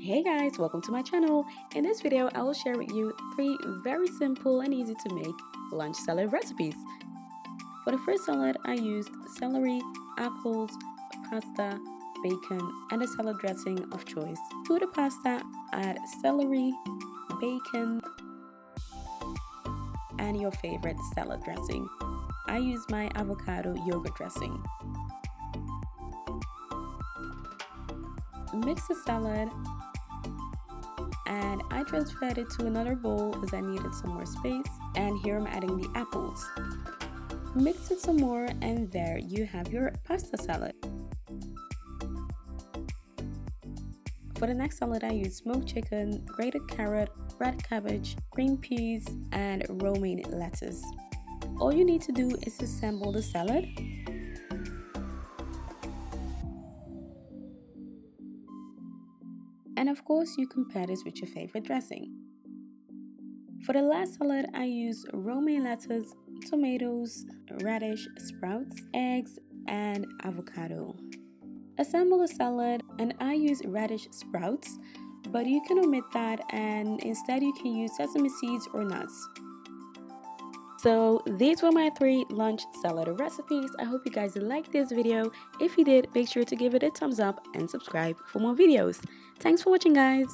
Hey guys, welcome to my channel. In this video, I will share with you 3 very simple and easy to make lunch salad recipes. For the first salad, I used celery, apples, pasta, bacon, and a salad dressing of choice. To the pasta, add celery, bacon, and your favorite salad dressing. I used my avocado yogurt dressing. Mix the salad and I transferred it to another bowl as I needed some more space, and here I'm adding the apples. Mix it some more and there you have your pasta salad. For the next salad, I used smoked chicken, grated carrot, red cabbage, green peas, and romaine lettuce. All you need to do is assemble the salad. And of course, you can pair this with your favorite dressing. For the last salad, I used romaine lettuce, tomatoes, radish, sprouts, eggs, and avocado. Assemble the salad, and I use radish sprouts, but you can omit that and instead you can use sesame seeds or nuts. So these were my 3 lunch salad recipes. I hope you guys liked this video. If you did, make sure to give it a thumbs up and subscribe for more videos. Thanks for watching, guys.